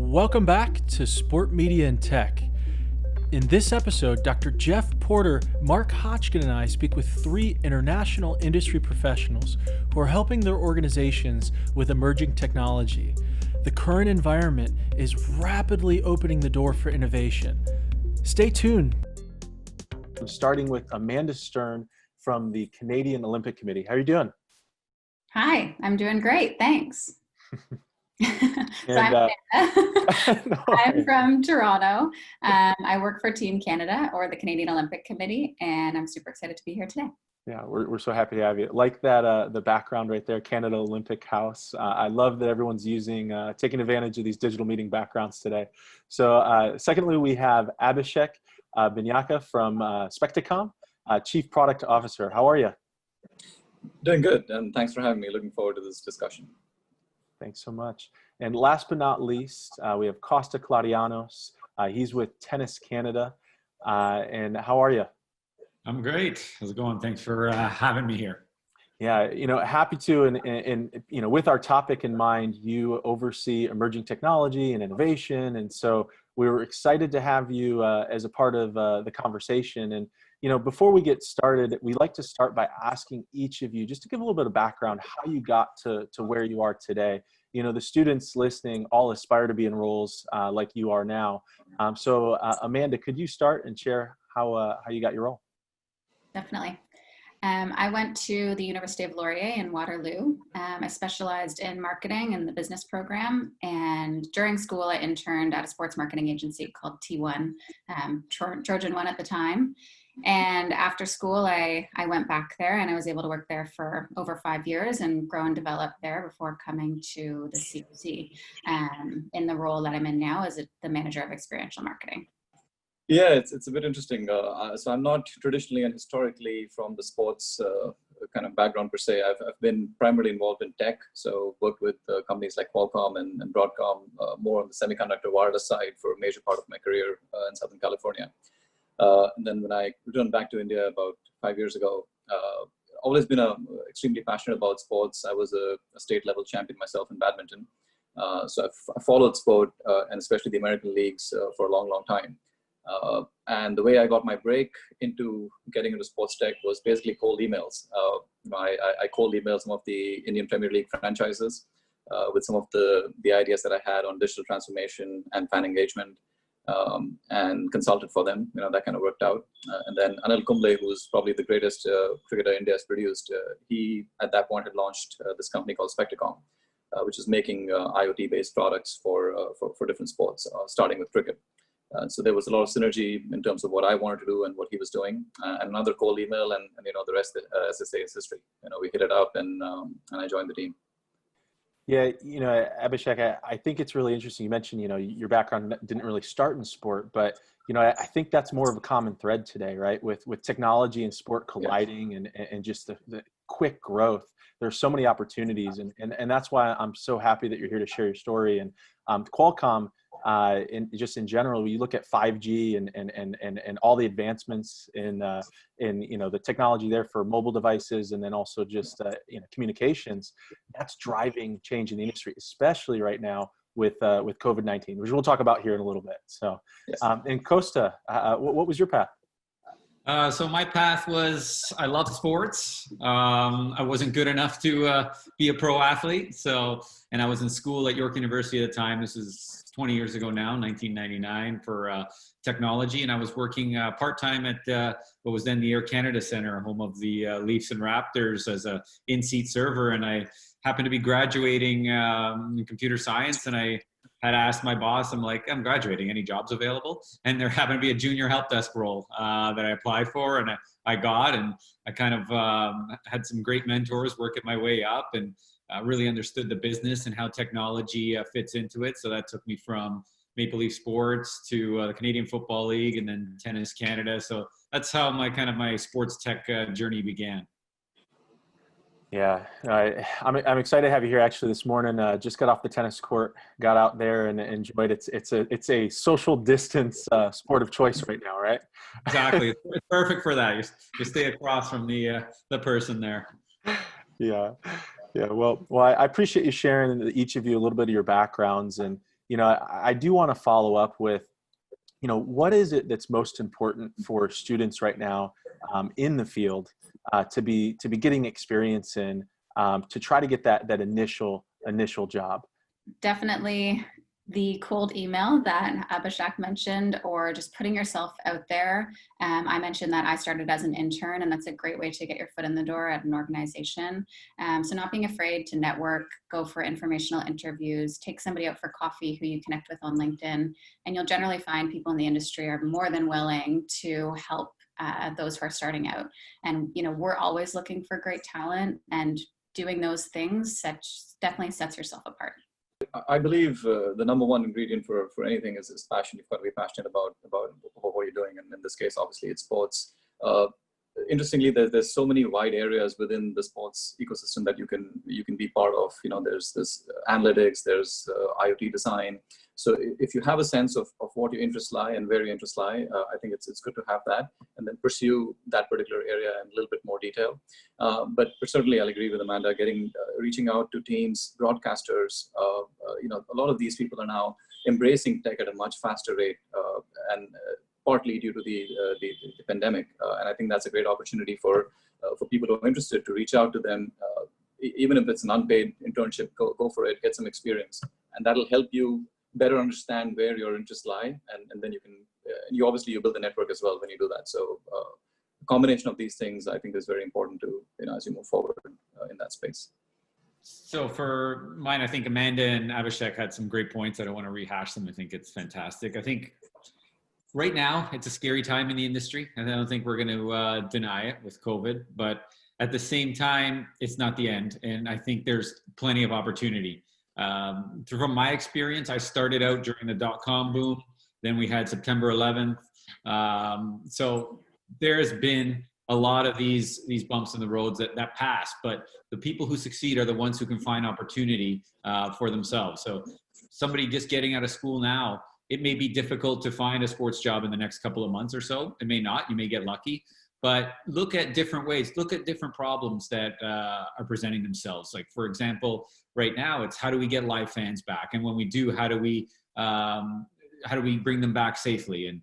Welcome back to Sport Media and Tech. In this episode, Dr. Jeff Porter, Mark Hotchkin, and I speak with three international industry professionals who are helping their organizations with emerging technology. The current environment is rapidly opening the door for innovation. Stay tuned. I'm starting with Amanda Stern from the Canadian Olympic Committee. How are you doing? Hi, I'm doing great. Thanks. And, I'm from Toronto. I work for Team Canada, or the Canadian Olympic Committee, and I'm super excited to be here today. Yeah, we're so happy to have you. Like that, the background right there, Canada Olympic House. I love that everyone's taking advantage of these digital meeting backgrounds today. So secondly, we have Abhishek Bynakia from Spektacom, Chief Product Officer. How are you? Doing good, and thanks for having me. Looking forward to this discussion. Thanks so much. And last but not least, we have Costa Kladianos. He's with Tennis Canada. And how are you? I'm great. How's it going? Thanks for having me here. Yeah, happy to. And with our topic in mind, you oversee emerging technology and innovation. And so we were excited to have you as a part of the conversation. And before we get started, we like to start by asking each of you just to give a little bit of background, how you got to where you are today. The students listening all aspire to be in roles like you are now. So Amanda, could you start and share how you got your role? Definitely. I went to the University of Laurier in Waterloo. I specialized in marketing and the business program. And during school, I interned at a sports marketing agency called T1, Trojan 1 at the time. And after school, I went back there and I was able to work there for over 5 years and grow and develop there before coming to the COC in the role that I'm in now as the manager of experiential marketing. Yeah, it's a bit interesting. So I'm not traditionally and historically from the sports kind of background per se. I've been primarily involved in tech, so worked with companies like Qualcomm and Broadcom, more on the semiconductor wireless side for a major part of my career in Southern California. And then when I returned back to India about 5 years ago, always been extremely passionate about sports. I was a state level champion myself in badminton. So I followed sport and especially the American leagues for a long, long time. And the way I got my break into getting into sports tech was basically cold emails. I cold emailed some of the Indian Premier League franchises with some of the ideas that I had on digital transformation and fan engagement. And consulted for them. That kind of worked out. And then Anil Kumble, who's probably the greatest cricketer India has produced, he at that point had launched this company called Spektacom, which is making IoT-based products for different sports, starting with cricket. So there was a lot of synergy in terms of what I wanted to do and what he was doing. And another cold email, and the rest, as they say, is history. We hit it up, and I joined the team. Yeah, Abhishek, I think it's really interesting. You mentioned, your background didn't really start in sport, but, I think that's more of a common thread today, right? With technology and sport colliding, and just the quick growth. There's so many opportunities, and that's why I'm so happy that you're here to share your story. And Qualcomm, in general, you look at 5G and all the advancements in the technology there for mobile devices, and then also just communications. That's driving change in the industry, especially right now with COVID-19, which we'll talk about here in a little bit. So, yes. And Costa, what was your path? So my path was, I loved sports. I wasn't good enough to be a pro athlete. And I was in school at York University at the time. This is 20 years ago now, 1999, for technology. And I was working part-time at what was then the Air Canada Centre, home of the Leafs and Raptors, as a in-seat server. And I happened to be graduating in computer science. And I had asked my boss, I'm graduating, any jobs available? And there happened to be a junior help desk role that I applied for, and I got, and I kind of had some great mentors working my way up, and really understood the business and how technology fits into it. So that took me from Maple Leaf Sports to the Canadian Football League, and then Tennis Canada. So that's how my sports tech journey began. Yeah, I'm excited to have you here. Actually, this morning, just got off the tennis court, got out there and enjoyed it. It's a social distance sport of choice right now, right? Exactly, it's perfect for that. You stay across from the person there. Yeah. Well, I appreciate you sharing, each of you, a little bit of your backgrounds. And you know, I do want to follow up with, you know, what is it that's most important for students right now in the field to be getting experience in, to try to get that initial job? Definitely the cold email that Abhishek mentioned, or just putting yourself out there. I mentioned that I started as an intern, and that's a great way to get your foot in the door at an organization. So not being afraid to network, go for informational interviews, take somebody out for coffee who you connect with on LinkedIn, and you'll generally find people in the industry are more than willing to help those who are starting out. And, you know, we're always looking for great talent, and doing those things definitely sets yourself apart. I believe the number one ingredient for anything is passion. You've got to be passionate about what you're doing, and in this case, obviously, it's sports. Interestingly, there's so many wide areas within the sports ecosystem that you can be part of. You know, there's analytics, there's IoT design. So if you have a sense of what your interests lie and where your interests lie, I think it's good to have that, and then pursue that particular area in a little bit more detail. But certainly, I'll agree with Amanda. Reaching out to teams, broadcasters. You know, a lot of these people are now embracing tech at a much faster rate, and partly due to the pandemic. And I think that's a great opportunity for people who are interested to reach out to them. Even if it's an unpaid internship, go for it, get some experience. And that'll help you better understand where your interests lie. And then you obviously build a network as well when you do that. So a combination of these things, I think, is very important to, you know, as you move forward in that space. So for mine, I think Amanda and Abhishek had some great points. I don't want to rehash them. I think it's fantastic. I think right now it's a scary time in the industry, and I don't think we're going to deny it with COVID, but at the same time, it's not the end. And I think there's plenty of opportunity. From my experience, I started out during the .com boom. Then we had September 11th. So there's been a lot of these bumps in the roads that pass, but the people who succeed are the ones who can find opportunity for themselves. So somebody just getting out of school now, it may be difficult to find a sports job in the next couple of months or so. It may not, you may get lucky, but look at different ways, look at different problems that are presenting themselves. Like, for example, right now it's how do we get live fans back? And when we do, how do we bring them back safely? And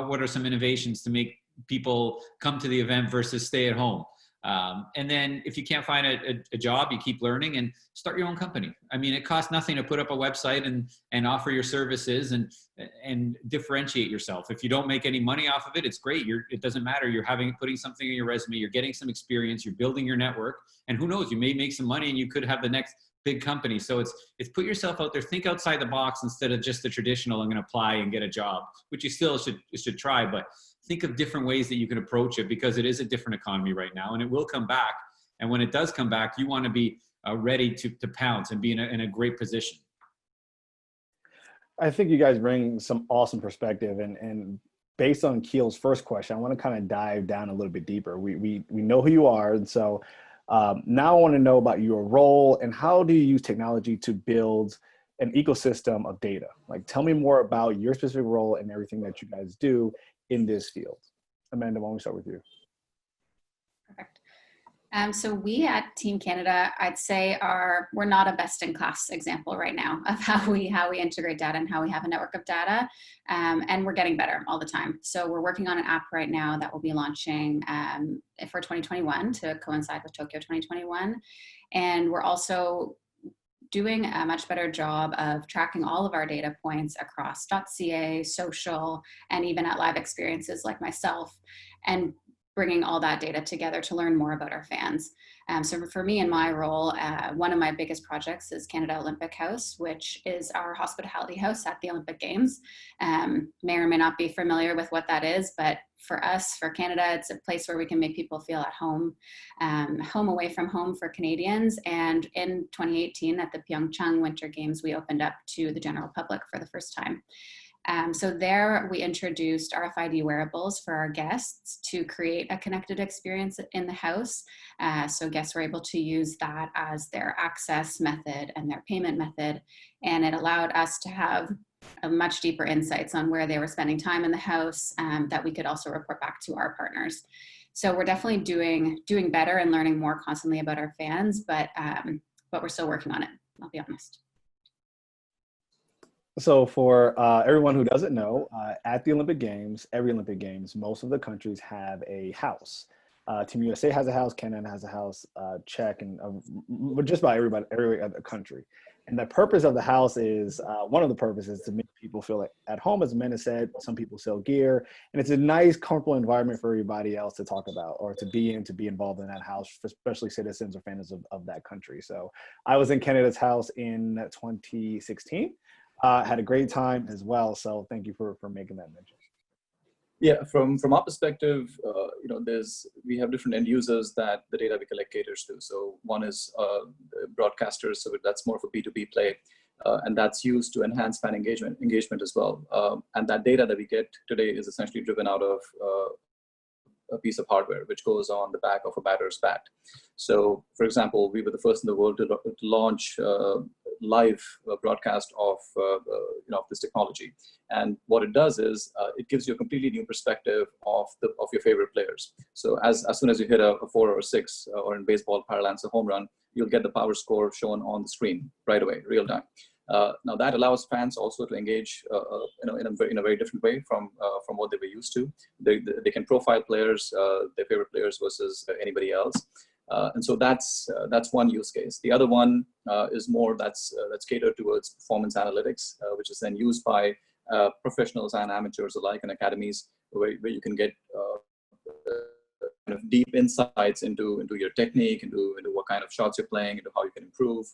what are some innovations to make people come to the event versus stay at home? And then if you can't find a job, you keep learning and start your own company. I mean, it costs nothing to put up a website and offer your services and differentiate yourself. If you don't make any money off of it, it's great. It doesn't matter. You're putting something in your resume, you're getting some experience, you're building your network, and who knows, you may make some money and you could have the next big company. So it's put yourself out there, think outside the box instead of just the traditional, I'm going to apply and get a job, which you still should try, but think of different ways that you can approach it, because it is a different economy right now and it will come back. And when it does come back, you want to be ready to pounce and be in a great position. I think you guys bring some awesome perspective, and based on Keel's first question, I want to kind of dive down a little bit deeper. We know who you are, and so now I want to know about your role and how do you use technology to build an ecosystem of data? Like, tell me more about your specific role and everything that you guys do in this field. Amanda, why don't we start with you? Perfect. So we at Team Canada, I'd say we're not a best in class example right now of how we integrate data and how we have a network of data. And we're getting better all the time. So we're working on an app right now that will be launching for 2021 to coincide with Tokyo 2021. And we're also doing a much better job of tracking all of our data points across .ca, social, and even at live experiences like myself, and bringing all that data together to learn more about our fans. So for me in my role, one of my biggest projects is Canada Olympic House, which is our hospitality house at the Olympic Games. May or may not be familiar with what that is, but for us, for Canada, it's a place where we can make people feel at home, home away from home for Canadians. And in 2018 at the Pyeongchang Winter Games, we opened up to the general public for the first time. So there we introduced RFID wearables for our guests to create a connected experience in the house. So guests were able to use that as their access method and their payment method. And it allowed us to have a much deeper insights on where they were spending time in the house that we could also report back to our partners. So we're definitely doing better and learning more constantly about our fans, but we're still working on it, I'll be honest. So for everyone who doesn't know, at the Olympic Games, every Olympic Games, most of the countries have a house. Team USA has a house, Canada has a house, Czech, and just about every other country. And the purpose of the house is, one of the purposes is to make people feel like at home, as Amanda said. Some people sell gear, and it's a nice, comfortable environment for everybody else to talk about or to be in, to be involved in that house, especially citizens or fans of that country. So I was in Canada's house in 2016. Had a great time as well. So thank you for making that mention. Yeah, from our perspective, we have different end users that the data we collect caters to. So one is broadcasters, so that's more of a B2B play, and that's used to enhance fan engagement as well. And that data that we get today is essentially driven out of a piece of hardware which goes on the back of a batter's bat. So, for example, we were the first in the world to launch live broadcast of this technology. And what it does is it gives you a completely new perspective of your favorite players. So as soon as you hit a 4 or a 6, or in baseball parlance a home run, you'll get the power score shown on the screen right away, real time. Now that allows fans also to engage in a very different way from what they were used to. They can profile players, their favorite players versus anybody else. And so that's one use case. The other one is more that's catered towards performance analytics, which is then used by professionals and amateurs alike in academies, where you can get kind of deep insights into your technique, into what kind of shots you're playing, into how you can improve.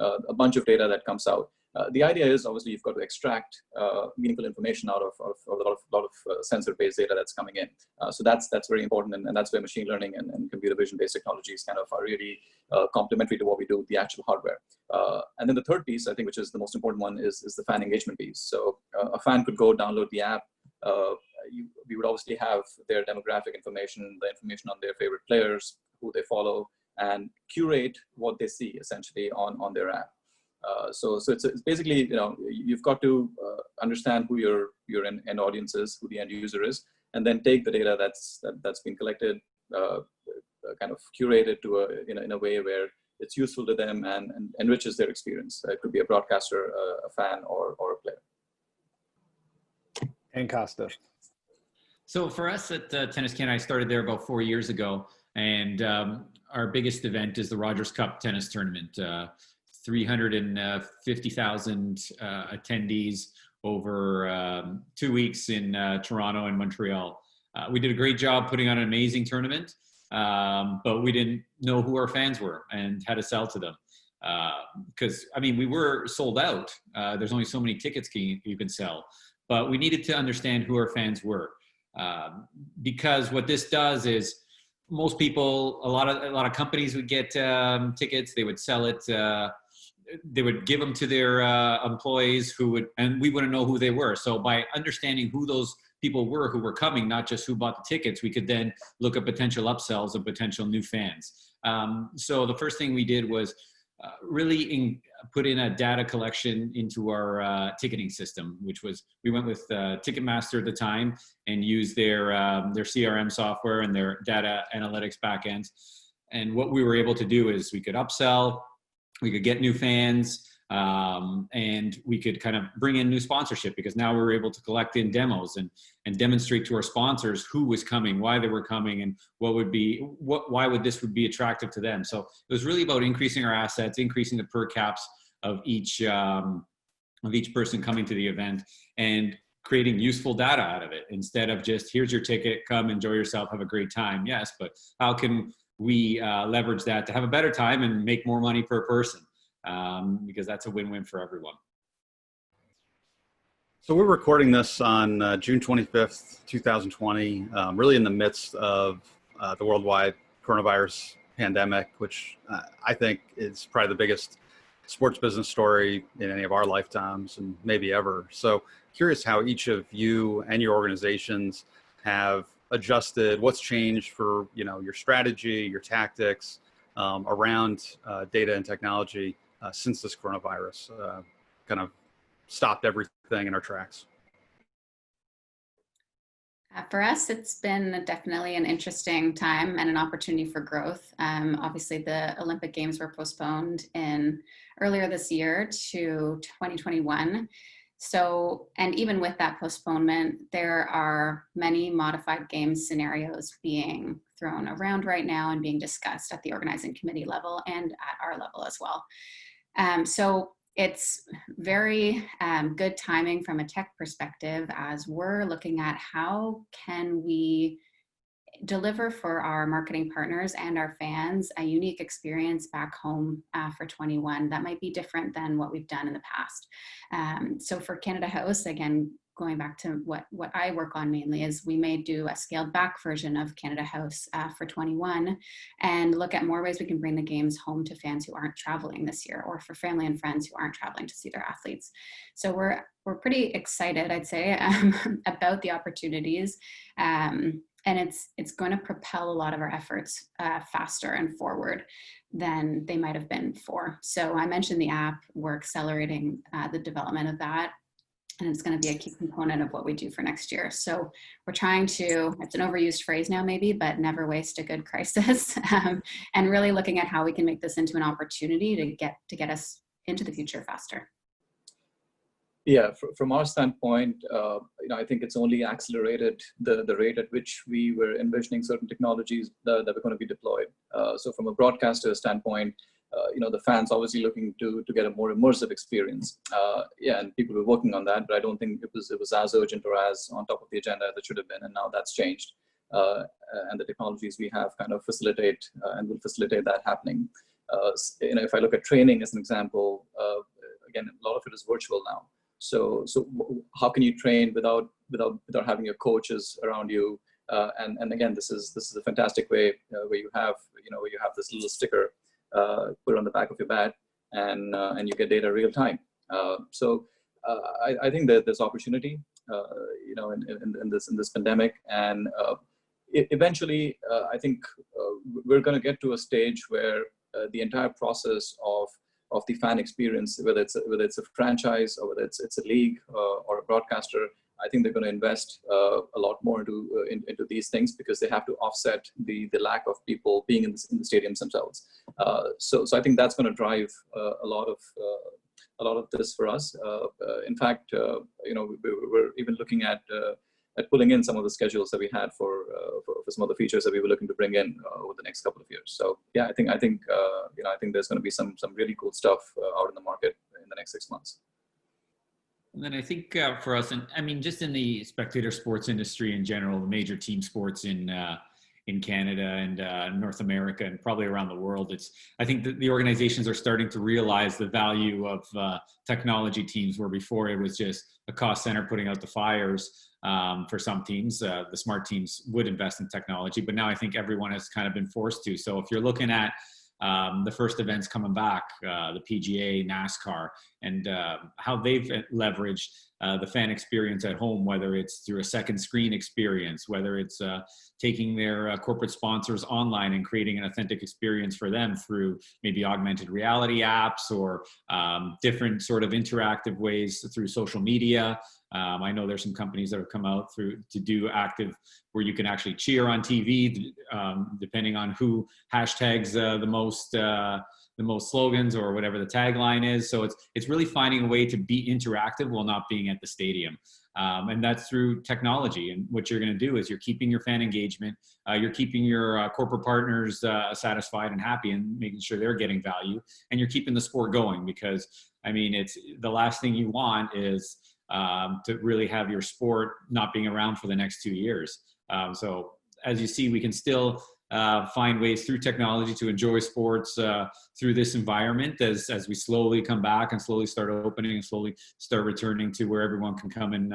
A bunch of data that comes out. The idea is obviously you've got to extract meaningful information out of a lot of sensor-based data that's coming in. So that's very important, and that's where machine learning and computer vision-based technologies kind of are really complementary to what we do with the actual hardware. And then the third piece, I think, which is the most important one, is the fan engagement piece. So a fan could go download the app. We would obviously have their demographic information, the information on their favorite players, who they follow, and curate what they see essentially on their app. So it's basically, you've got to understand who your end audience is, who the end user is, and then take the data that's been collected, kind of curated in a way where it's useful to them and enriches their experience. It could be a broadcaster, a fan, or a player. And Costa. So for us at Tennis Canada, I started there about 4 years ago, and our biggest event is the Rogers Cup tennis tournament. 350,000 attendees over 2 weeks in Toronto and Montreal. We did a great job putting on an amazing tournament, but we didn't know who our fans were and how to sell to them. Because, we were sold out. There's only so many tickets you can sell, but we needed to understand who our fans were. Because what this does is, most people, a lot of companies would get tickets. They would sell it. They would give them to their employees and we wouldn't know who they were. So by understanding who those people were who were coming, not just who bought the tickets, we could then look at potential upsells of potential new fans. So the first thing we did was really put in a data collection into our ticketing system, which was, we went with Ticketmaster at the time and used their CRM software and their data analytics backends. And what we were able to do is we could upsell, we could get new fans, and we could kind of bring in new sponsorship, because now we were able to collect in demos and demonstrate to our sponsors who was coming, why they were coming, and why would this be attractive to them. So it was really about increasing our assets, increasing the per caps of each person coming to the event, and creating useful data out of it, instead of just, here's your ticket, come enjoy yourself, have a great time. Yes, but how can we leverage that to have a better time and make more money per person? Because that's a win-win for everyone. So we're recording this on June 25th, 2020, really in the midst of the worldwide coronavirus pandemic, which I think is probably the biggest sports business story in any of our lifetimes, and maybe ever. So curious how each of you and your organizations have adjusted, what's changed for your strategy, your tactics around data and technology since this coronavirus kind of stopped everything in our tracks. For us, it's been definitely an interesting time and an opportunity for growth. Obviously, the Olympic Games were postponed earlier this year to 2021. So, and even with that postponement, there are many modified game scenarios being thrown around right now and being discussed at the organizing committee level and at our level as well. So it's very good timing from a tech perspective as we're looking at how can we deliver for our marketing partners and our fans a unique experience back home for 21 that might be different than what we've done in the past. So for Canada House, again, going back to what I work on mainly, is we may do a scaled back version of Canada House for 21 and look at more ways we can bring the games home to fans who aren't traveling this year, or for family and friends who aren't traveling to see their athletes. So we're pretty excited, I'd say, about the opportunities. And it's going to propel a lot of our efforts faster and forward than they might have been before. So I mentioned the app. We're accelerating the development of that, and it's going to be a key component of what we do for next year. So we're trying to, it's an overused phrase now maybe, but never waste a good crisis, and really looking at how we can make this into an opportunity to get us into the future faster. Yeah, from our standpoint, I think it's only accelerated the rate at which we were envisioning certain technologies that were going to be deployed. So from a broadcaster standpoint, the fans obviously looking to get a more immersive experience. And people were working on that, but I don't think it was as urgent or as on top of the agenda as it should have been, and now that's changed. And the technologies we have kind of facilitate and will facilitate that happening. If I look at training as an example, again, a lot of it is virtual now. So how can you train without having your coaches around you? And again, this is a fantastic way where you have this little sticker put on the back of your bat, and you get data real time. I think that there's opportunity, in this pandemic, and eventually, I think we're going to get to a stage where the entire process of the fan experience, whether it's a franchise or whether it's a league or a broadcaster, I think they're going to invest a lot more into these things, because they have to offset the lack of people being in the stadiums themselves. So I think that's going to drive a lot of this for us. In fact, we're even looking at pulling in some of the schedules that we had for some of the features that we were looking to bring in over the next couple of years. So yeah, I think there's going to be some really cool stuff out in the market in the next 6 months. And then I think for us, and I mean, just in the spectator sports industry in general, the major team sports in Canada and North America and probably around the world, I think that the organizations are starting to realize the value of technology teams, where before it was just a cost center putting out the fires. For some teams, the smart teams would invest in technology, but now I think everyone has kind of been forced to. So if you're looking at the first events coming back, the PGA, NASCAR, and how they've leveraged the fan experience at home, whether it's through a second screen experience, whether it's taking their corporate sponsors online and creating an authentic experience for them through maybe augmented reality apps or different sort of interactive ways through social media. I know there's some companies that have come out to do active, where you can actually cheer on TV, depending on who hashtags the most slogans or whatever the tagline is. So it's really finding a way to be interactive while not being at the stadium. And that's through technology. And what you're going to do is you're keeping your fan engagement, you're keeping your corporate partners satisfied and happy, and making sure they're getting value, and you're keeping the sport going, because I mean, it's the last thing you want is to really have your sport not being around for the next 2 years. So as you see, we can still find ways through technology to enjoy sports through this environment as we slowly come back and slowly start opening and slowly start returning to where everyone can come and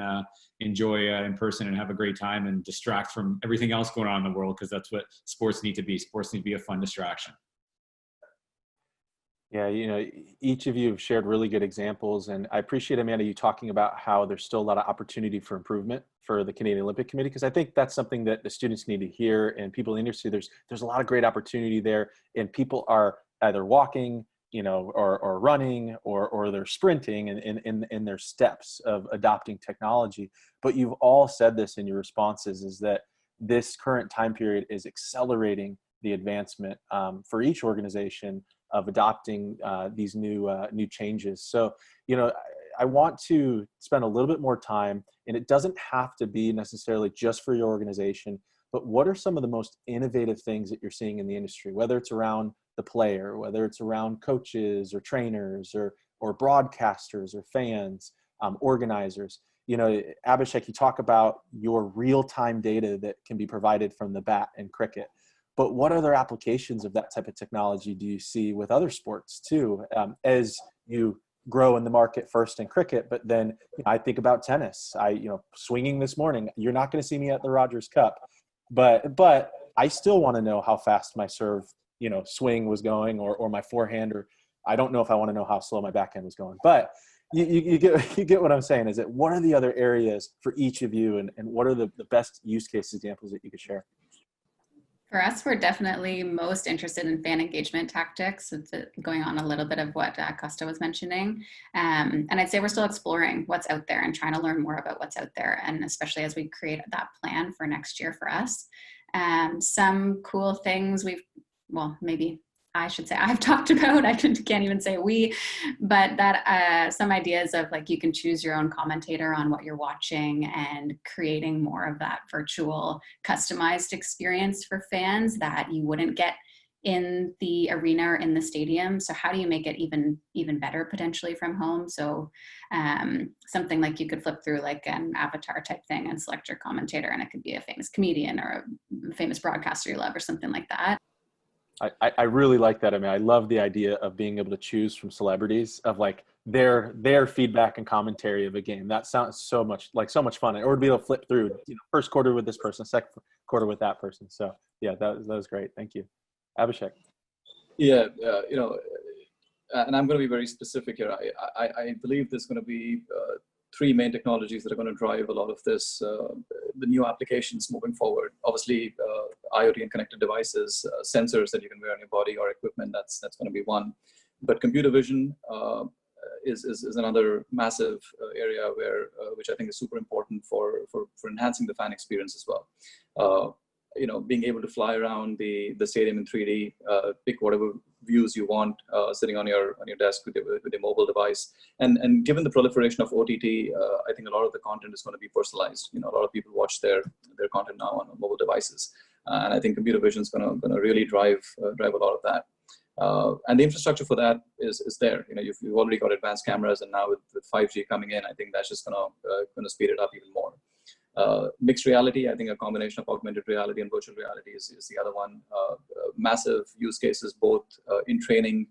enjoy in person and have a great time and distract from everything else going on in the world, because that's what sports need to be. Sports need to be a fun distraction. Yeah, each of you have shared really good examples, and I appreciate, Amanda, you talking about how there's still a lot of opportunity for improvement for the Canadian Olympic Committee, because I think that's something that the students need to hear, and people in the industry, there's a lot of great opportunity there, and people are either walking, or running, or they're sprinting in their steps of adopting technology. But you've all said this in your responses, is that this current time period is accelerating the advancement for each organization of adopting these new changes. So, I want to spend a little bit more time, and it doesn't have to be necessarily just for your organization, but what are some of the most innovative things that you're seeing in the industry, whether it's around the player, whether it's around coaches or trainers or broadcasters or fans, organizers. You know, Abhishek, you talk about your real-time data that can be provided from the bat in cricket, but what other applications of that type of technology do you see with other sports too, as you grow in the market first in cricket, but then I think about tennis. Swinging this morning, you're not going to see me at the Rogers Cup, but I still want to know how fast my serve, swing was going, or my forehand, or I don't know if I want to know how slow my backhand was going, but you get what I'm saying. Is that what are the other areas for each of you, and what are the best use case examples that you could share? For us, we're definitely most interested in fan engagement tactics. It's going on a little bit of what Costa was mentioning. And I'd say we're still exploring what's out there and trying to learn more about what's out there. And especially as we create that plan for next year for us. Some cool things maybe I should say I've talked about, I can't even say we, but that some ideas of like you can choose your own commentator on what you're watching and creating more of that virtual customized experience for fans that you wouldn't get in the arena or in the stadium. So how do you make it even better potentially from home? So something like you could flip through like an avatar type thing and select your commentator, and it could be a famous comedian or a famous broadcaster you love or something like that. I really like that. I mean, I love the idea of being able to choose from celebrities of like their feedback and commentary of a game. That sounds so much fun. Or to be able to flip through, first quarter with this person, second quarter with that person. So yeah, that was great. Thank you. Abhishek. Yeah, and I'm going to be very specific here. I believe there's going to be three main technologies that are going to drive a lot of this, the new applications moving forward. Obviously, IoT and connected devices, sensors that you can wear on your body or equipment, that's going to be one. But computer vision is another massive area which I think is super important for enhancing the fan experience as well. Being able to fly around the stadium in 3D, pick whatever views you want, sitting on your desk with your mobile device, and given the proliferation of OTT, I think a lot of the content is going to be personalized. A lot of people watch their content now on mobile devices, and I think computer vision is going to really drive a lot of that. And the infrastructure for that is there. You've already got advanced cameras, and now with 5G coming in, I think that's just going to speed it up even more. Mixed reality, I think a combination of augmented reality and virtual reality is the other one. Massive use cases both in training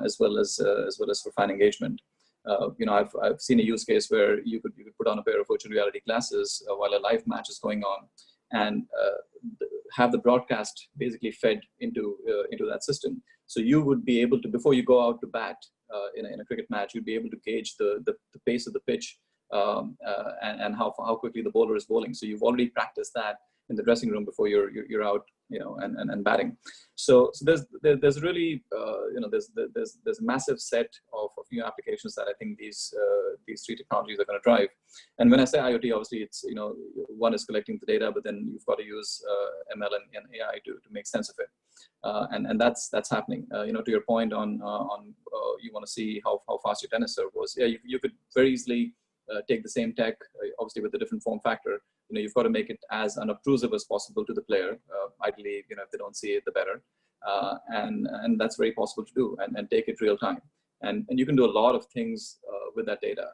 as well as for fan engagement. I've seen a use case where you could put on a pair of virtual reality glasses while a live match is going on, and have the broadcast basically fed into that system. So you would be able to, before you go out to bat in a cricket match, you'd be able to gauge the pace of the pitch. And how quickly the bowler is bowling. So you've already practiced that in the dressing room before you're out, and batting. So there's really there's a massive set of new applications that I think these three technologies are going to drive. And when I say IoT, obviously it's one is collecting the data, but then you've got to use ML and AI to make sense of it. And that's happening. To your point on you want to see how fast your tennis serve was. Yeah, you could very easily take the same tech, obviously with a different form factor. You've got to make it as unobtrusive as possible to the player. Ideally, if they don't see it, the better. And that's very possible to do, and take it real time. And you can do a lot of things with that data.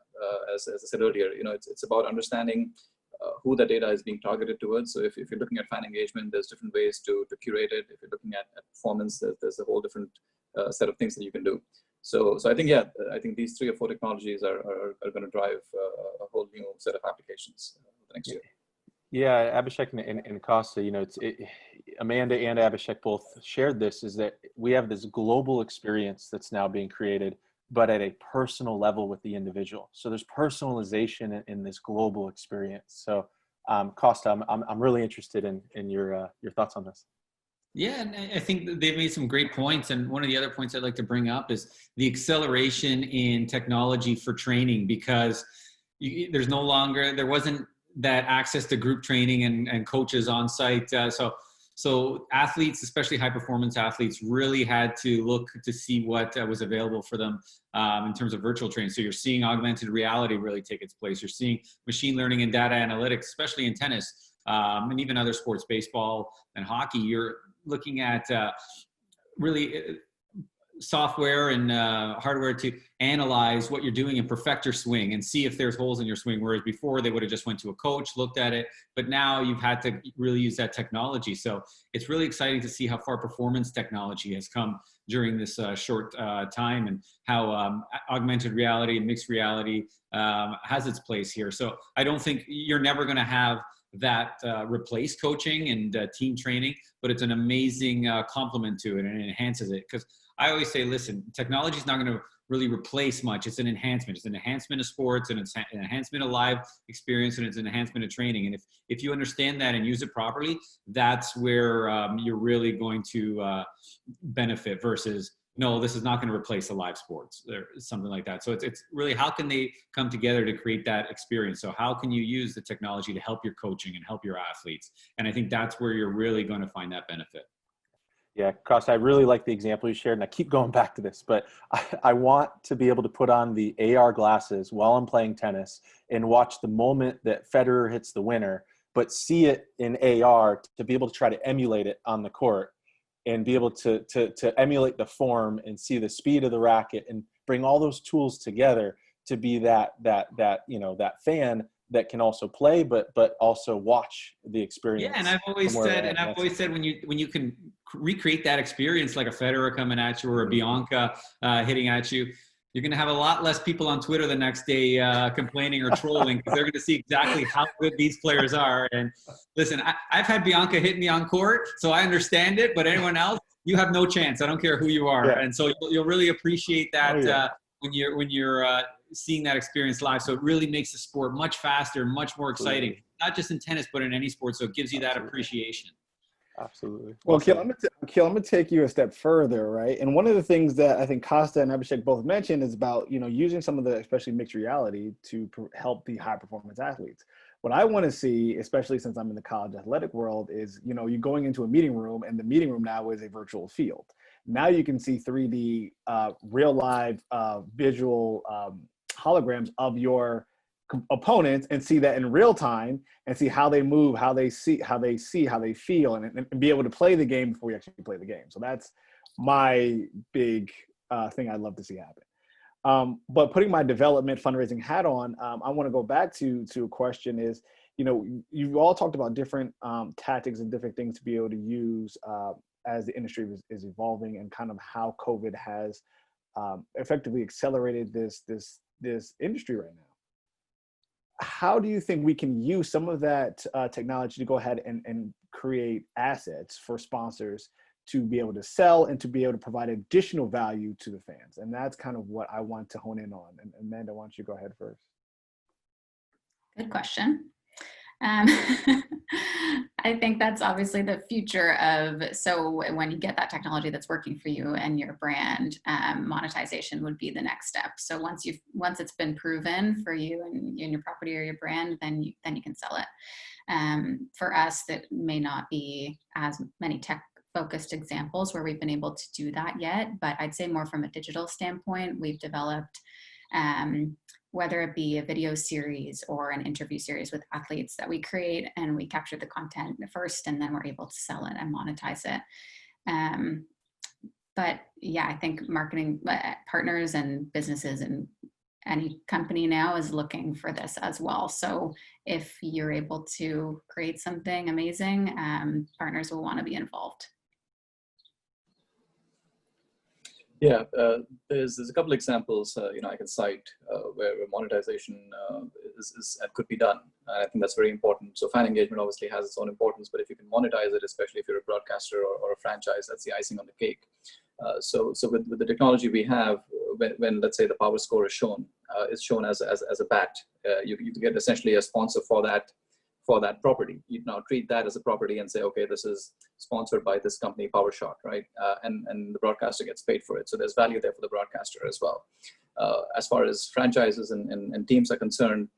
As I said earlier, it's about understanding who the data is being targeted towards. So if you're looking at fan engagement, there's different ways to curate it. If you're looking at performance, there's a whole different set of things that you can do. So I think, I think these 3 or 4 technologies are going to drive a whole new set of applications the next year. Yeah, Abhishek and Costa, Amanda and Abhishek both shared this, is that we have this global experience that's now being created, but at a personal level with the individual. So there's personalization in this global experience. So Costa, I'm really interested in your thoughts on this. Yeah, and I think they've made some great points. And one of the other points I'd like to bring up is the acceleration in technology for training, because there wasn't that access to group training and coaches on site. So So athletes, especially high performance athletes, really had to look to see what was available for them in terms of virtual training. So you're seeing augmented reality really take its place. You're seeing machine learning and data analytics, especially in tennis and even other sports, baseball and hockey. You're looking at really software and hardware to analyze what you're doing and perfect your swing and see if there's holes in your swing. Whereas before they would have just went to a coach, looked at it, but now you've had to really use that technology. So it's really exciting to see how far performance technology has come during this short time, and how augmented reality and mixed reality has its place here. So I don't think you're never going to have that replace coaching and team training, but it's an amazing complement to it, and it enhances it. Because I always say, listen, technology is not going to really replace much. It's an enhancement. It's an enhancement of sports, and it's an enhancement of live experience, and it's an enhancement of training. And if you understand that and use it properly, that's where you're really going to benefit, versus, no, this is not going to replace the live sports or something like that. So it's really, how can they come together to create that experience? So how can you use the technology to help your coaching and help your athletes? And I think that's where you're really going to find that benefit. Yeah, Costa, I really like the example you shared, and I keep going back to this, but I want to be able to put on the AR glasses while I'm playing tennis and watch the moment that Federer hits the winner, but see it in AR to be able to try to emulate it on the court, and be able to emulate the form and see the speed of the racket, and bring all those tools together to be that fan that can also play, but also watch the experience. Yeah, and I've always said, when you can recreate that experience, like a Federer coming at you or a Bianca hitting at you, you're going to have a lot less people on Twitter the next day complaining or trolling, because they're going to see exactly how good these players are. And listen, I've had Bianca hit me on court, so I understand it, but anyone else, you have no chance. I don't care who you are. Yeah. And so you'll really appreciate that when you're seeing that experience live. So it really makes the sport much faster, much more exciting, not just in tennis, but in any sport. So it gives you that appreciation. Absolutely. Well, Keel, I'm going to take you a step further, right? And one of the things that I think Costa and Abhishek both mentioned is about, using some of the, especially mixed reality, to help the high performance athletes. What I want to see, especially since I'm in the college athletic world, is, you're going into a meeting room, and the meeting room now is a virtual field. Now you can see 3D, real live visual holograms of your opponents, and see that in real time, and see how they move, how they feel, and be able to play the game before we actually play the game. So that's my big thing I'd love to see happen. But putting my development fundraising hat on, I want to go back to a question is, you've all talked about different tactics and different things to be able to use as the industry is evolving, and kind of how COVID has effectively accelerated this industry right now. How do you think we can use some of that technology to go ahead and create assets for sponsors to be able to sell and to be able to provide additional value to the fans? And that's kind of what I want to hone in on. And Amanda, why don't you go ahead first? Good question. I think that's obviously the future of, so when you get that technology that's working for you and your brand, monetization would be the next step. So once it's been proven for you and your property or your brand, then you can sell it. For us, that may not be as many tech focused examples where we've been able to do that yet, but I'd say more from a digital standpoint, we've developed whether it be a video series or an interview series with athletes that we create, and we capture the content first, and then we're able to sell it and monetize it. But yeah, I think marketing partners and businesses and any company now is looking for this as well. So if you're able to create something amazing, partners will want to be involved. Yeah, there's a couple examples I can cite where monetization could be done. I think that's very important. So fan engagement obviously has its own importance, but if you can monetize it, especially if you're a broadcaster or a franchise, that's the icing on the cake. So with the technology we have, when let's say the power score is shown as a bat, you get essentially a sponsor for that property. You now treat that as a property and say, okay, this is sponsored by this company, PowerShot, right? And the broadcaster gets paid for it. So there's value there for the broadcaster as well. As far as franchises and teams are concerned,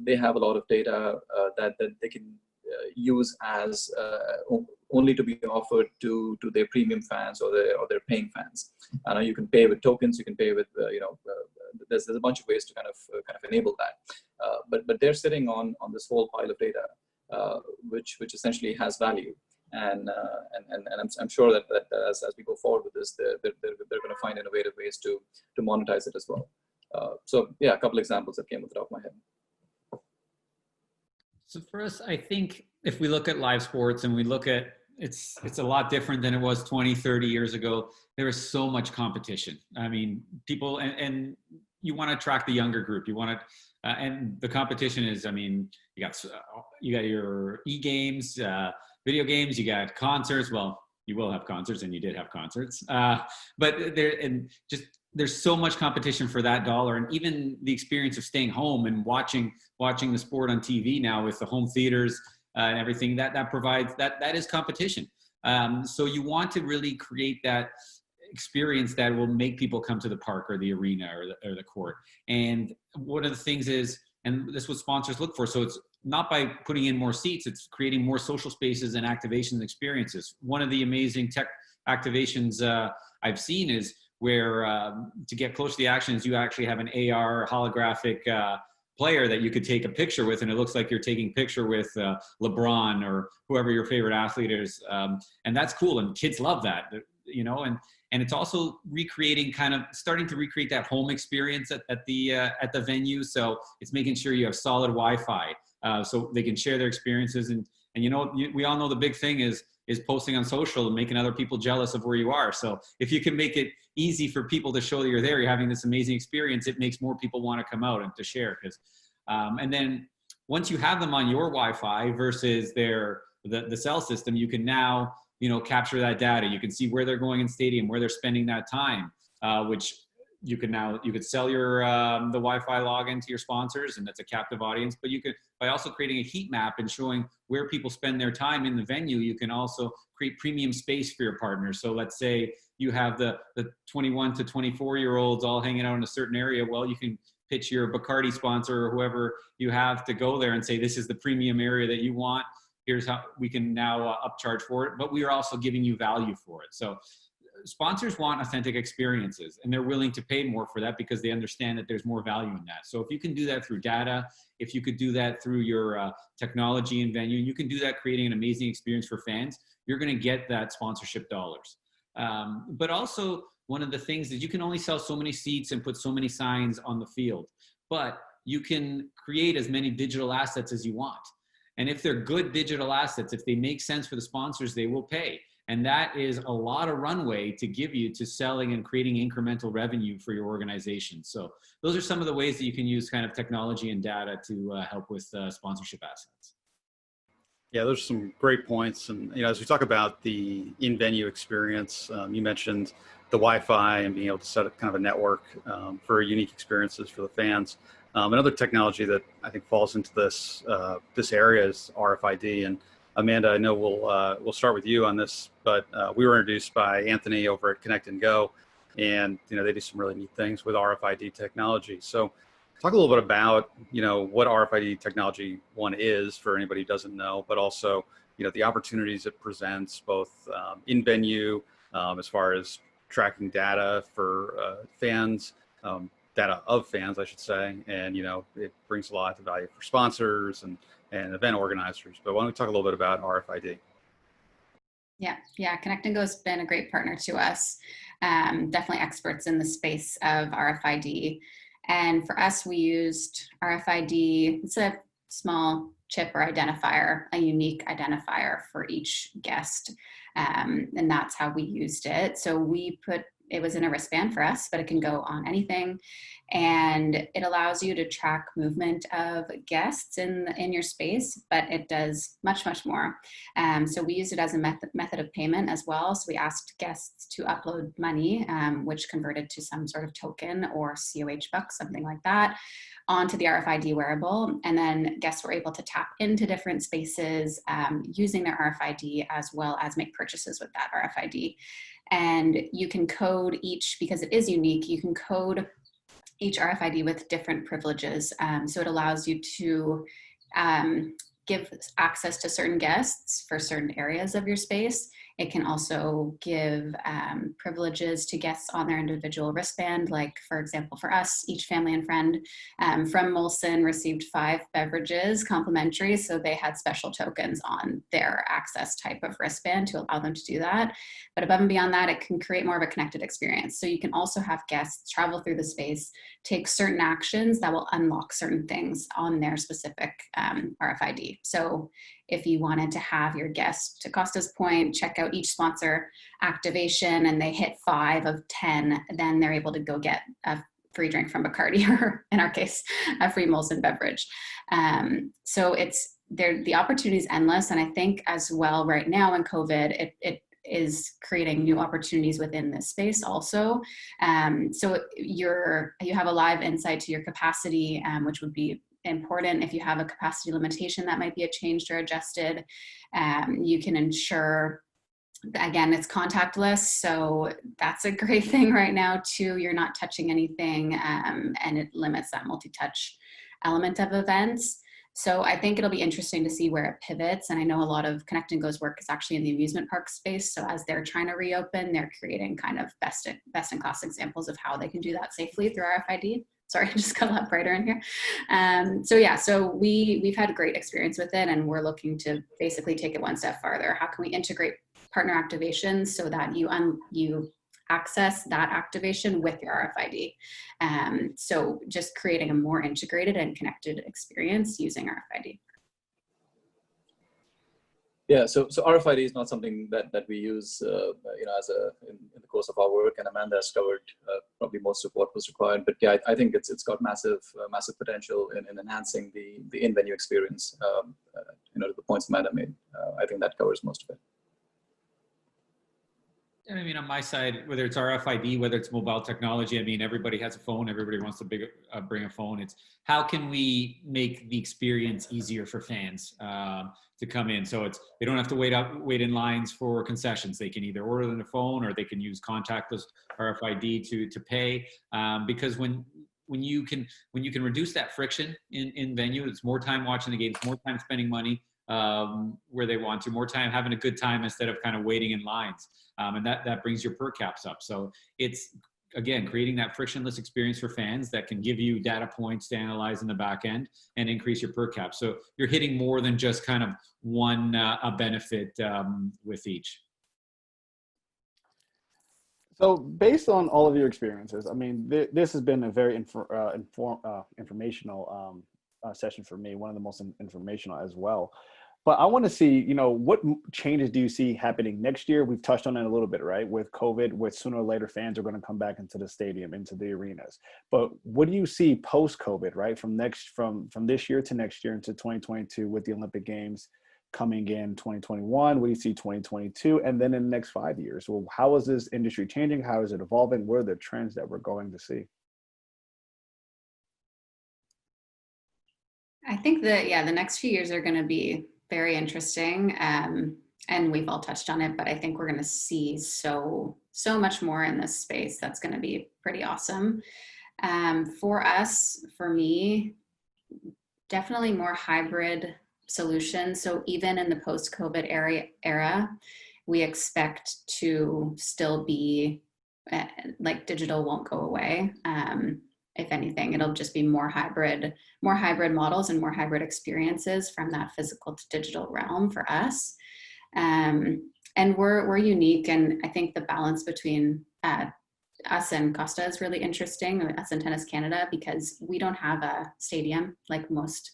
they have a lot of data that they can use as only to be offered to their premium fans or their paying fans. I know you can pay with tokens, you can pay with there's a bunch of ways to kind of enable that. But they're sitting on this whole pile of data, which essentially has value. And I'm sure that as we go forward with this, they're going to find innovative ways to monetize it as well. So yeah, a couple examples that came off the top of my head. So for us, I think if we look at live sports and we look at it's a lot different than it was 20, 30 years ago. There is so much competition. I mean, people, and you want to attract the younger group. You want to, and the competition is, I mean, you got your e-games, video games, you got concerts. Well, you will have concerts, and you did have concerts. But there's so much competition for that dollar, and even the experience of staying home and watching the sport on TV now with the home theaters and everything that provides that is competition. So you want to really create that experience that will make people come to the park or the arena or the court. And one of the things is, and this is what sponsors look for. So it's not by putting in more seats, it's creating more social spaces and activations and experiences. One of the amazing tech activations I've seen is where to get close to the action is you actually have an AR holographic player that you could take a picture with, and it looks like you're taking a picture with LeBron or whoever your favorite athlete is. And that's cool, and kids love that, you know, and it's also recreating, kind of starting to recreate that home experience at the venue. So it's making sure you have solid Wi-Fi so they can share their experiences. And you know, we all know the big thing is posting on social and making other people jealous of where you are. So if you can make it easy for people to show that you're there, you're having this amazing experience, it makes more people want to come out and to share. Because and then once you have them on your Wi-Fi versus the cell system, you can now, you know, capture that data. You can see where they're going in stadium, where they're spending that time, which you could sell your the Wi-Fi login to your sponsors, and that's a captive audience. But you could, by also creating a heat map and showing where people spend their time in the venue, you can also create premium space for your partners. So let's say you have the 21 to 24-year-olds all hanging out in a certain area. Well, you can pitch your Bacardi sponsor or whoever you have to go there and say, this is the premium area that you want. Here's how we can now upcharge for it, but we are also giving you value for it. So sponsors want authentic experiences, and they're willing to pay more for that because they understand that there's more value in that. So if you can do that through data, if you could do that through your technology and venue, and you can do that creating an amazing experience for fans, you're going to get that sponsorship dollars. But also, one of the things is you can only sell so many seats and put so many signs on the field, but you can create as many digital assets as you want. And if they're good digital assets, if they make sense for the sponsors, they will pay. And that is a lot of runway to give you to selling and creating incremental revenue for your organization. So those are some of the ways that you can use kind of technology and data to help with sponsorship assets. Yeah, those are some great points. And, you know, as we talk about the in-venue experience, you mentioned the Wi-Fi and being able to set up kind of a network for unique experiences for the fans. Another technology that I think falls into this area is RFID. And Amanda, I know we'll start with you on this, but we were introduced by Anthony over at Connect and Go, and you know, they do some really neat things with RFID technology. So talk a little bit about, you know, what RFID technology is for anybody who doesn't know, but also, you know, the opportunities it presents both in venue as far as tracking data for fans, data of fans, I should say, and you know, it brings a lot of value for sponsors and event organizers. But why don't we talk a little bit about RFID? Yeah. Connect and Go has been a great partner to us. Definitely experts in the space of RFID. And for us, we used RFID. It's a small chip or identifier, a unique identifier for each guest. And that's how we used it. So it was in a wristband for us, but it can go on anything. And it allows you to track movement of guests in your space, but it does much, much more. So we used it as a method of payment as well. So we asked guests to upload money, which converted to some sort of token or COH bucks, something like that, onto the RFID wearable. And then guests were able to tap into different spaces using their RFID, as well as make purchases with that RFID. And you can code each, because it is unique, you can code each RFID with different privileges. So it allows you to give access to certain guests for certain areas of your space. It can also give privileges to guests on their individual wristband. Like, for example, for us, each family and friend from Molson received 5 beverages complimentary. So they had special tokens on their access type of wristband to allow them to do that. But above and beyond that, it can create more of a connected experience. So you can also have guests travel through the space, take certain actions that will unlock certain things on their specific RFID. So if you wanted to have your guests, to Costa's point, check out each sponsor activation and they hit 5 of 10, then they're able to go get a free drink from Bacardi, or in our case, a free Molson beverage. So it's there, the opportunity is endless. And I think as well right now in COVID, it is creating new opportunities within this space also. So you have a live insight to your capacity, which would be important. If you have a capacity limitation, that might be changed or adjusted. You can ensure, again, it's contactless, so that's a great thing right now too. You're not touching anything, and it limits that multi-touch element of events. So I think it'll be interesting to see where it pivots. And I know a lot of Connect and Go's work is actually in the amusement park space. So as they're trying to reopen, they're creating kind of best in class examples of how they can do that safely through RFID. Sorry, I just got a lot brighter in here. So we've had a great experience with it, and we're looking to basically take it one step farther. How can we integrate partner activations so that you access that activation with your RFID? So just creating a more integrated and connected experience using RFID. Yeah, so RFID is not something that we use, as in the course of our work, and Amanda has covered probably most of what was required. But yeah, I think it's got massive potential in enhancing the in-venue experience. To the points Amanda made, I think that covers most of it. I mean, on my side, whether it's RFID, whether it's mobile technology, I mean, everybody has a phone. Everybody wants to bring a phone. It's how can we make the experience easier for fans to come in? So they don't have to wait in lines for concessions. They can either order on their phone, or they can use contactless RFID to pay. Because when you can reduce that friction in venue, it's more time watching the games, more time spending money where they want to, more time having a good time instead of kind of waiting in lines. And that brings your per caps up. So it's, again, creating that frictionless experience for fans that can give you data points to analyze in the back end and increase your per cap. So you're hitting more than just kind of one a benefit with each. So based on all of your experiences, I mean, this has been a very informational session for me, one of the most informational as well. But I want to see, what changes do you see happening next year? We've touched on it a little bit, right? With COVID, with sooner or later fans are going to come back into the stadium, into the arenas. But what do you see post-COVID, right? From this year to next year into 2022 with the Olympic Games coming in 2021? What do you see 2022? And then in the next 5 years? Well, how is this industry changing? How is it evolving? What are the trends that we're going to see? I think that, the next few years are going to be very interesting. And we've all touched on it, but I think we're going to see so much more in this space. That's going to be pretty awesome. For me, definitely more hybrid solutions. So even in the post-COVID era, we expect to still be like digital won't go away. If anything, it'll just be more hybrid models and more hybrid experiences from that physical to digital realm for us. And we're unique. And I think the balance between us and Costa is really interesting, us and Tennis Canada, because we don't have a stadium like most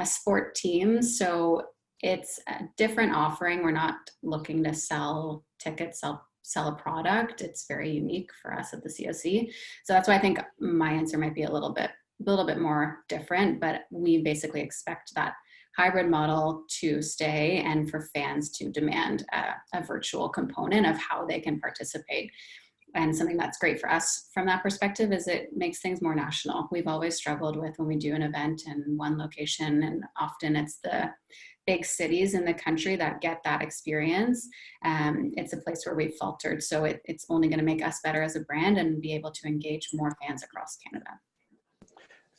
sport teams. So it's a different offering. We're not looking to sell tickets, sell a product. It's very unique for us at the COC. So that's why I think my answer might be a little bit more different, but we basically expect that hybrid model to stay and for fans to demand a virtual component of how they can participate. And something that's great for us from that perspective is it makes things more national. We've always struggled with when we do an event in one location, and often it's the big cities in the country that get that experience. It's a place where we've faltered. So it's only going to make us better as a brand and be able to engage more fans across Canada.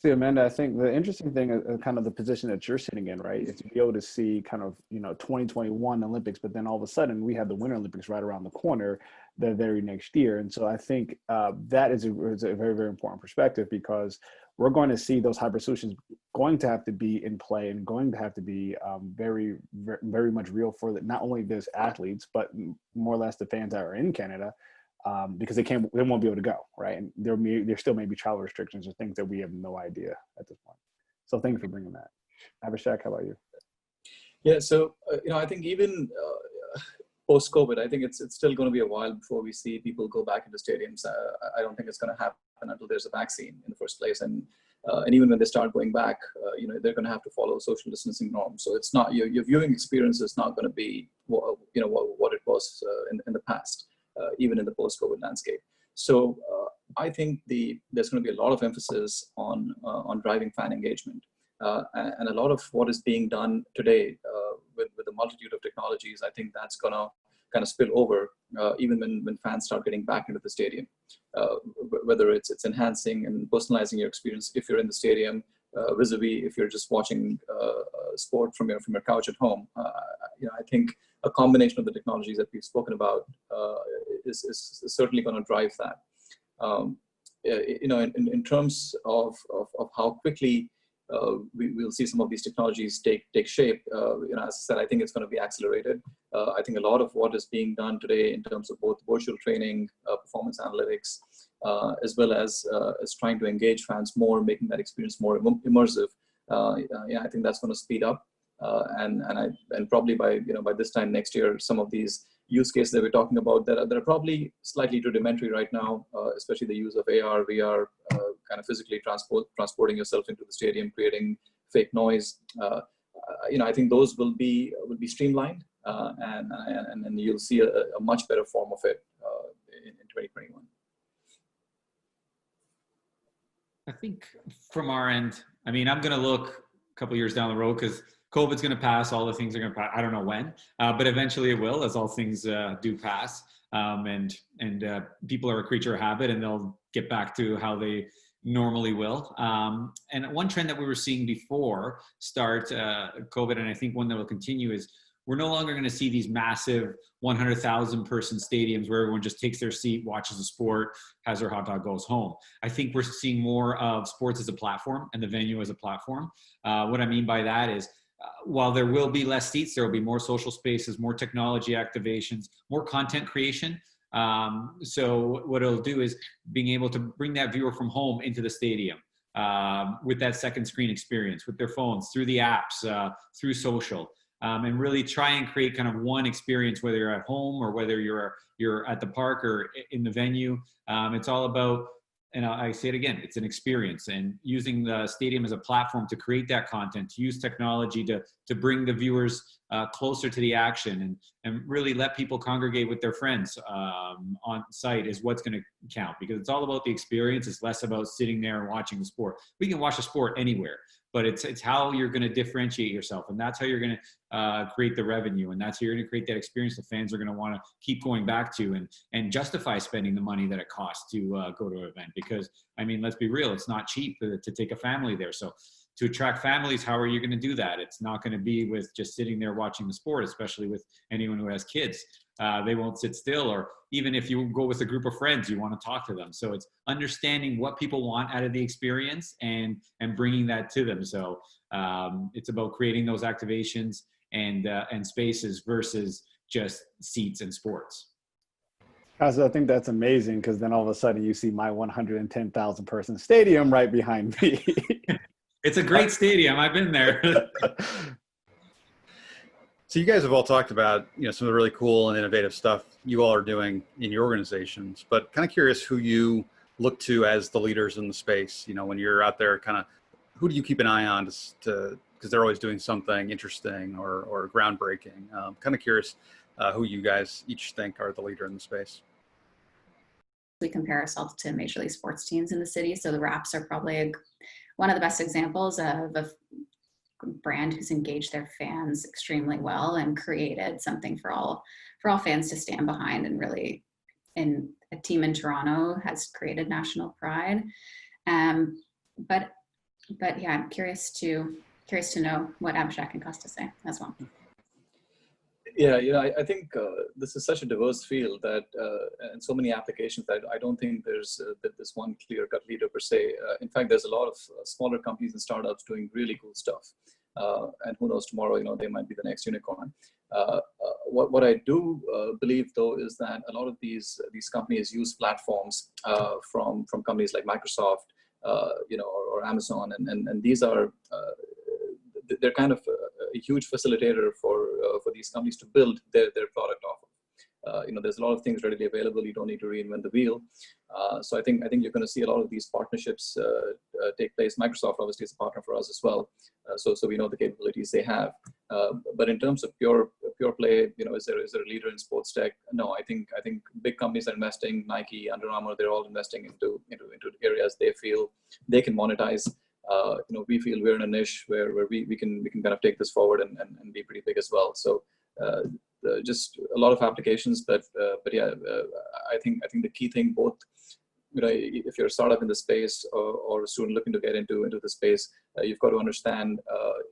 See, Amanda, I think the interesting thing is kind of the position that you're sitting in, right? Is to be able to see kind of, 2021 Olympics, but then all of a sudden we have the Winter Olympics right around the corner the very next year. And so I think that is a very, very important perspective, because we're going to see those hybrid solutions going to have to be in play and going to have to be very, very, very much real for not only those athletes, but more or less the fans that are in Canada. Because they won't be able to go, right? And there still may be travel restrictions or things that we have no idea at this point. So thank you for bringing that. Abhishek, how about you? Yeah, so I think even post-COVID, I think it's still going to be a while before we see people go back into stadiums. I don't think it's going to happen until there's a vaccine in the first place, and even when they start going back, they're going to have to follow social distancing norms. So it's not your viewing experience is not going to be what it was in the past. Even in the post-COVID landscape. So I think there's going to be a lot of emphasis on driving fan engagement. And a lot of what is being done today with a multitude of technologies, I think that's going to kind of spill over even when fans start getting back into the stadium. Whether it's enhancing and personalizing your experience if you're in the stadium, vis-a-vis if you're just watching sport from your couch at home. I think a combination of the technologies that we've spoken about is certainly going to drive that. In terms of how quickly we'll see some of these technologies take shape, as I said, I think it's going to be accelerated. I think a lot of what is being done today in terms of both virtual training, performance analytics, as well as trying to engage fans more, making that experience more immersive. I think that's going to speed up. And probably by this time next year, some of these use cases that we're talking about that are probably slightly rudimentary right now, especially the use of AR, VR, kind of physically transporting yourself into the stadium, creating fake noise. I think those will be streamlined, and you'll see a much better form of it in 2021. I think from our end, I'm going to look a couple years down the road, because COVID's going to pass. All the things are going to pass. I don't know when, but eventually it will, as all things do pass. And people are a creature of habit, and they'll get back to how they normally will. And one trend that we were seeing before COVID, and I think one that will continue, is we're no longer going to see these massive 100,000 person stadiums where everyone just takes their seat, watches the sport, has their hot dog, goes home. I think we're seeing more of sports as a platform and the venue as a platform. What I mean by that is, while there will be less seats, there will be more social spaces, more technology activations, more content creation. So what it'll do is being able to bring that viewer from home into the stadium with that second screen experience, with their phones, through the apps, through social, and really try and create kind of one experience, whether you're at home or whether you're at the park or in the venue. It's all about, and I say it again, it's an experience, and using the stadium as a platform to create that content, to use technology to bring the viewers closer to the action, and really let people congregate with their friends on site is what's going to count, because it's all about the experience. It's less about sitting there and watching the sport. We can watch the sport anywhere, but it's how you're going to differentiate yourself, and that's how you're going to create the revenue, and that's how you're going to create that experience that fans are going to want to keep going back to, and justify spending the money that it costs to go to an event. Because let's be real, it's not cheap to take a family there. So to attract families, how are you going to do that? It's not going to be with just sitting there watching the sport, especially with anyone who has kids. They won't sit still, or even if you go with a group of friends, you want to talk to them. So it's understanding what people want out of the experience and bringing that to them. So it's about creating those activations and spaces versus just seats and sports. So I think that's amazing, because then all of a sudden you see my 110,000 person stadium right behind me. It's a great stadium. I've been there. So you guys have all talked about, some of the really cool and innovative stuff you all are doing in your organizations, but kind of curious who you look to as the leaders in the space. When you're out there, kind of who do you keep an eye on because they're always doing something interesting or groundbreaking. Kind of curious who you guys each think are the leader in the space. We compare ourselves to major league sports teams in the city. So the Raps are probably one of the best examples of a brand who's engaged their fans extremely well and created something for all fans to stand behind, and really, in a team in Toronto, has created national pride. But But yeah, I'm curious to know what Abhishek and Costa say as well. Yeah, I think this is such a diverse field that, and so many applications that I don't think there's this one clear-cut leader per se. In fact, there's a lot of smaller companies and startups doing really cool stuff. And who knows, tomorrow, they might be the next unicorn. What I do believe, though, is that a lot of these companies use platforms from companies like Microsoft, or Amazon, and these are they're kind of a huge facilitator for these companies to build their product off of. There's a lot of things readily available. You don't need to reinvent the wheel. So I think you're going to see a lot of these partnerships take place. Microsoft obviously is a partner for us as well. So we know the capabilities they have. But in terms of pure play, is there a leader in sports tech? No, I think big companies are investing. Nike, Under Armour, they're all investing into areas they feel they can monetize. We feel we're in a niche where we can kind of take this forward and be pretty big as well. So just a lot of applications, but yeah, I think the key thing, both if you're a startup in the space or a student looking to get into the space, you've got to understand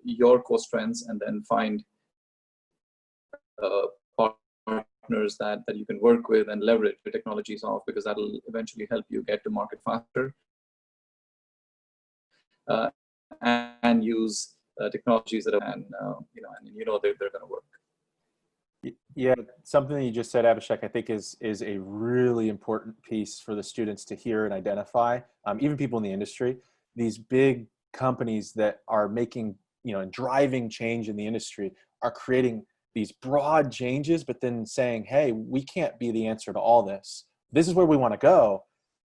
your core strengths and then find partners that you can work with and leverage the technologies off, because that'll eventually help you get to market faster. And use technologies that are, they're going to work. Yeah, something that you just said, Abhishek, I think is a really important piece for the students to hear and identify. Even people in the industry, these big companies that are making, and driving change in the industry are creating these broad changes, but then saying, hey, we can't be the answer to all this. This is where we want to go,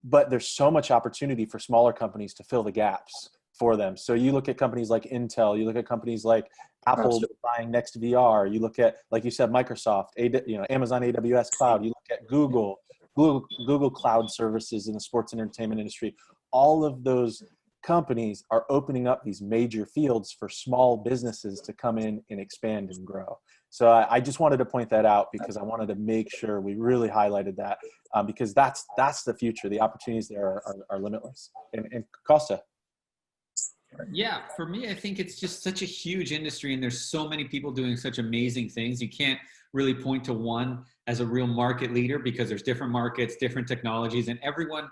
but there's so much opportunity for smaller companies to fill the gaps for them. So you look at companies like Intel, you look at companies like Apple buying Next VR, you look at, like you said, Microsoft, Amazon AWS Cloud, you look at Google Cloud services in the sports and entertainment industry. All of those companies are opening up these major fields for small businesses to come in and expand and grow. So I just wanted to point that out because I wanted to make sure we really highlighted that because that's the future. The opportunities there are limitless. And Costa. Yeah, for me, I think it's just such a huge industry and there's so many people doing such amazing things. You can't really point to one as a real market leader because there's different markets, different technologies, and everyone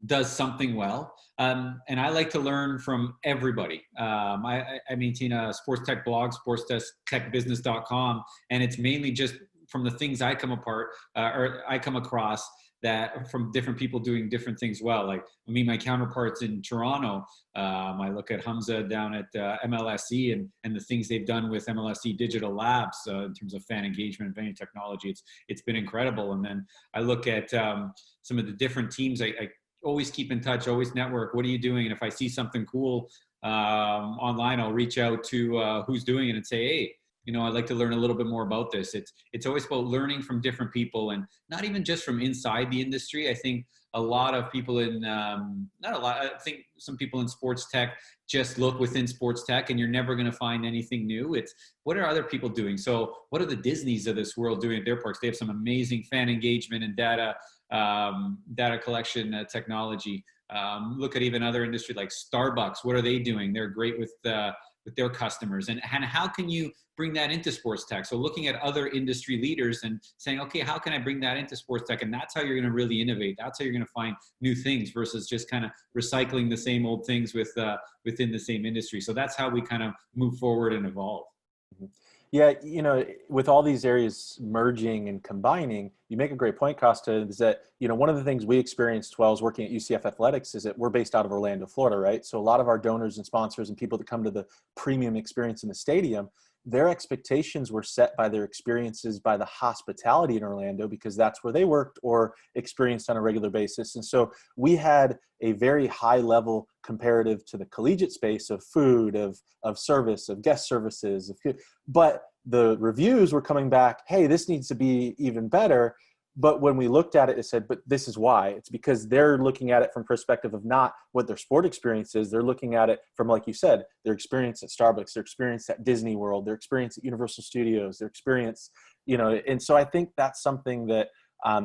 does something well. And I like to learn from everybody. I maintain a sports tech blog, sportstechbusiness.com, and it's mainly just from the things I come across that from different people doing different things well. Like my counterparts in Toronto, I look at Hamza down at MLSE and the things they've done with MLSE Digital Labs in terms of fan engagement and venue technology. It's been incredible. And then I look at some of the different teams. I always keep in touch, always network. What are you doing? And if I see something cool online, I'll reach out to who's doing it and say, hey, I'd like to learn a little bit more about this. It's always about learning from different people and not even just from inside the industry. I think a lot of people I think some people in sports tech just look within sports tech and you're never going to find anything new. It's what are other people doing? So what are the Disneys of this world doing at their parks? They have some amazing fan engagement and data collection technology. Look at even other industry like Starbucks. What are they doing? They're great with their customers. And how can you bring that into sports tech? So looking at other industry leaders and saying, okay, how can I bring that into sports tech? And that's how you're going to really innovate. That's how you're going to find new things versus just kind of recycling the same old things within the same industry. So that's how we kind of move forward and evolve. Yeah, with all these areas merging and combining, you make a great point, Costa, is that, one of the things we experienced while I was working at UCF Athletics is that we're based out of Orlando, Florida, right? So a lot of our donors and sponsors and people that come to the premium experience in the stadium, their expectations were set by their experiences by the hospitality in Orlando because that's where they worked or experienced on a regular basis. And so we had a very high level comparative to the collegiate space of food, of service, of guest services, but the reviews were coming back, hey, this needs to be even better. But when we looked at it, it said, but this is why. It's because they're looking at it from perspective of not what their sport experience is. They're looking at it from, like you said, their experience at Starbucks, their experience at Disney World, their experience at Universal Studios, their experience, and so I think that's something that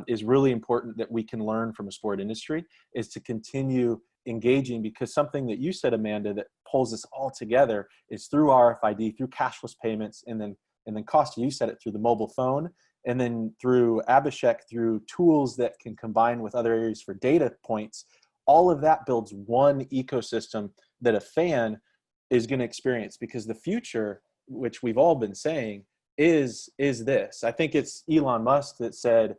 is really important that we can learn from a sport industry is to continue engaging, because something that you said, Amanda, that pulls us all together is through RFID, through cashless payments, and then Costa, you said it, through the mobile phone, and then through Abhishek, through tools that can combine with other areas for data points. All of that builds one ecosystem that a fan is going to experience, because the future, which we've all been saying, is this. I think it's Elon Musk that said,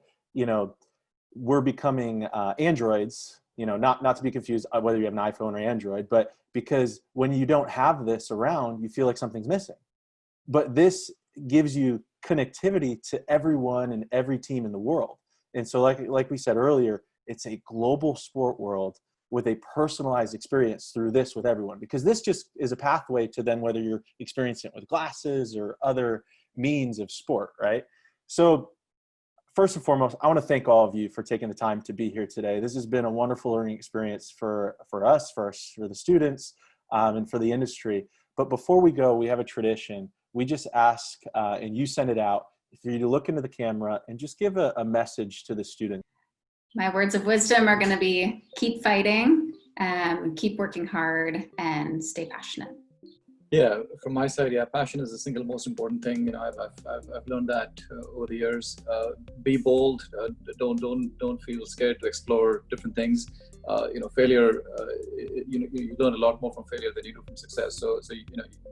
we're becoming androids, not to be confused whether you have an iPhone or Android, but because when you don't have this around, you feel like something's missing. But this gives you connectivity to everyone and every team in the world. And so like we said earlier, it's a global sport world with a personalized experience through this with everyone, because this just is a pathway to then whether you're experiencing it with glasses or other means of sport, right? So first and foremost, I want to thank all of you for taking the time to be here today. This has been a wonderful learning experience for us, for the students, and for the industry. But before we go, we have a tradition. We just ask, and you send it out, for you to look into the camera and just give a message to the students. My words of wisdom are going to be keep fighting, keep working hard, and stay passionate. Yeah, from my side, passion is the single most important thing. I've learned that over the years. Be bold. Don't feel scared to explore different things. Failure. You learn a lot more from failure than you do from success. So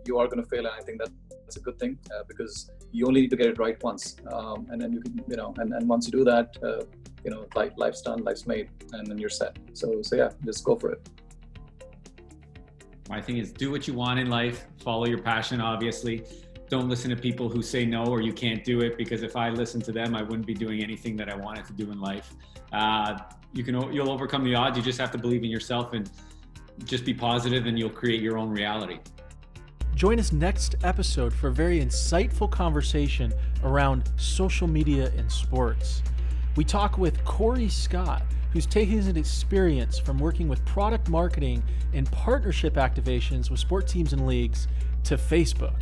you are going to fail, and I think that's a good thing, because you only need to get it right once, and then you can and once you do that, life's done, life's made, and then you're set. So yeah, just go for it. My thing is, do what you want in life, follow your passion, obviously. Don't listen to people who say no or you can't do it, because if I listened to them, I wouldn't be doing anything that I wanted to do in life. You'll overcome the odds. You just have to believe in yourself and just be positive, and you'll create your own reality. Join us next episode for a very insightful conversation around social media and sports. We talk with Corey Scott, who's taking his experience from working with product marketing and partnership activations with sport teams and leagues to Facebook.